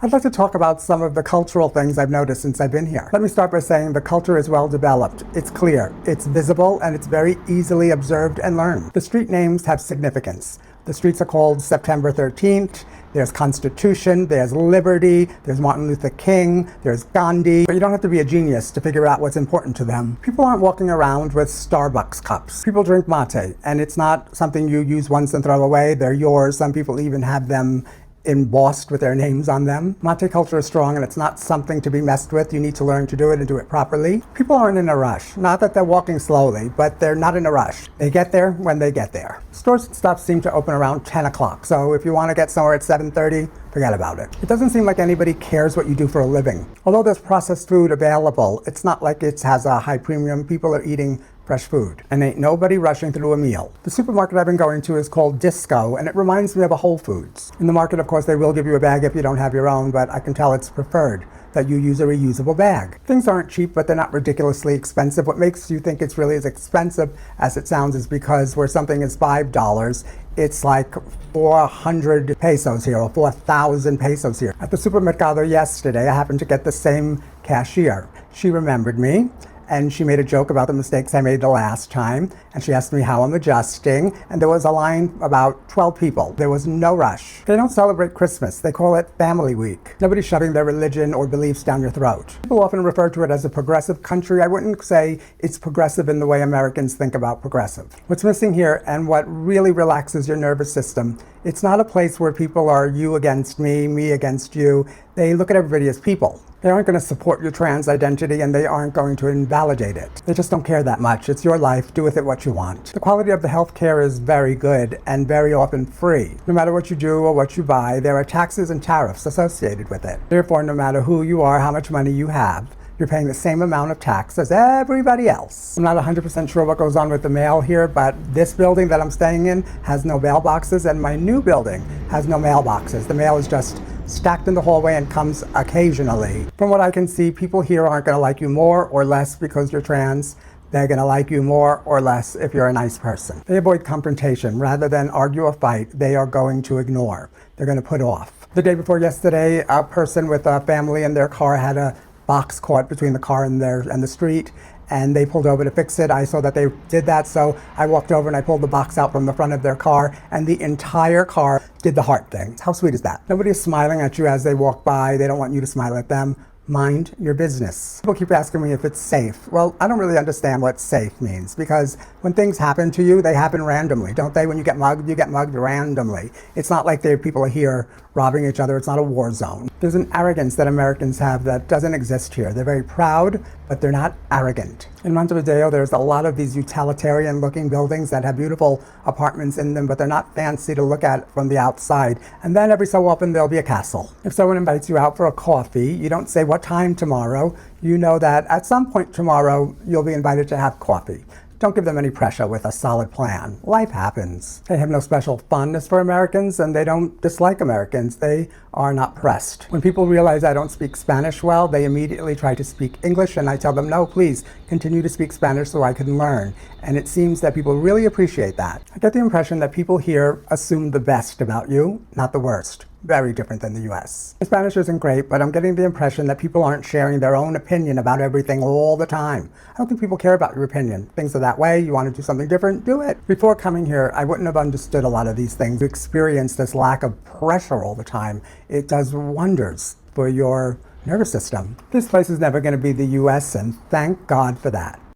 I'd like to talk about some of the cultural things I've noticed since I've been here. Let me start by saying the culture is well developed. It's clear, it's visible, and it's very easily observed and learned. The street names have significance. The streets are called September 13th. There's Constitution, there's Liberty, there's Martin Luther King, there's Gandhi. But you don't have to be a genius to figure out what's important to them. People aren't walking around with Starbucks cups. People drink mate, and it's not something you use once and throw away. They're yours. Some people even have them embossed with their names on them. Mate culture is strong and it's not something to be messed with. You need to learn to do it and do it properly. People aren't in a rush. Not that they're walking slowly, but they're not in a rush. They get there when they get there. Stores and stuff seem to open around 10 o'clock. So if you want to get somewhere at 7:30, forget about it. It doesn't seem like anybody cares what you do for a living. Although there's processed food available, it's not like it has a high premium. People are eating fresh food, and ain't nobody rushing through a meal. The supermarket I've been going to is called Disco, and it reminds me of a Whole Foods. In the market, of course, they will give you a bag if you don't have your own, but I can tell it's preferred that you use a reusable bag. Things aren't cheap, but they're not ridiculously expensive. What makes you think it's really as expensive as it sounds is because where something is $5, it's like 400 pesos here, or 4,000 pesos here. At the supermercado yesterday, I happened to get the same cashier. She remembered me, and she made a joke about the mistakes I made the last time, and she asked me how I'm adjusting, and there was a line about 12 people. There was no rush. They don't celebrate Christmas. They call it Family Week. Nobody's shoving their religion or beliefs down your throat. People often refer to it as a progressive country. I wouldn't say it's progressive in the way Americans think about progressive. What's missing here, and what really relaxes your nervous system, it's not a place where people are you against me against you. They look at everybody as people. They aren't going to support your trans identity, and they aren't going to invalidate it. They just don't care that much. It's your life. Do with it what you want. The quality of the health care is very good and very often free. No matter what you do or what you buy, there are taxes and tariffs associated with it. Therefore, no matter who you are, how much money you have, you're paying the same amount of tax as everybody else. I'm not 100% sure what goes on with the mail here, but this building that I'm staying in has no mailboxes, and my new building has no mailboxes. The mail is just stacked in the hallway and comes occasionally. From what I can see, people here aren't going to like you more or less because you're trans. They're going to like you more or less if you're a nice person. They avoid confrontation. Rather than argue or fight, they are going to ignore. They're going to put off. The day before yesterday, a person with a family in their car had a box caught between the car and the street, and they pulled over to fix it. I saw that they did that, so I walked over and I pulled the box out from the front of their car, and the entire car did the heart thing. How sweet is that? Nobody is smiling at you as they walk by. They don't want you to smile at them. Mind your business. People keep asking me if it's safe. Well, I don't really understand what safe means, because when things happen to you, they happen randomly, don't they? When you get mugged randomly. It's not like people are here robbing each other. It's not a war zone. There's an arrogance that Americans have that doesn't exist here. They're very proud, but they're not arrogant. In Montevideo, there's a lot of these utilitarian-looking buildings that have beautiful apartments in them, but they're not fancy to look at from the outside. And then every so often, there'll be a castle. If someone invites you out for a coffee, you don't say, "What time tomorrow?" You know that at some point tomorrow, you'll be invited to have coffee. Don't give them any pressure with a solid plan. Life happens. They have no special fondness for Americans, and they don't dislike Americans. They are not pressed. When people realize I don't speak Spanish well, they immediately try to speak English, and I tell them, no, please continue to speak Spanish so I can learn. And it seems that people really appreciate that. I get the impression that people here assume the best about you, not the worst. Very different than the US. My Spanish isn't great, but I'm getting the impression that people aren't sharing their own opinion about everything all the time. I don't think people care about your opinion. Things are that way. You want to do something different? Do it. Before coming here, I wouldn't have understood a lot of these things. To experience this lack of pressure all the time, it does wonders for your nervous system. This place is never going to be the US, and thank God for that.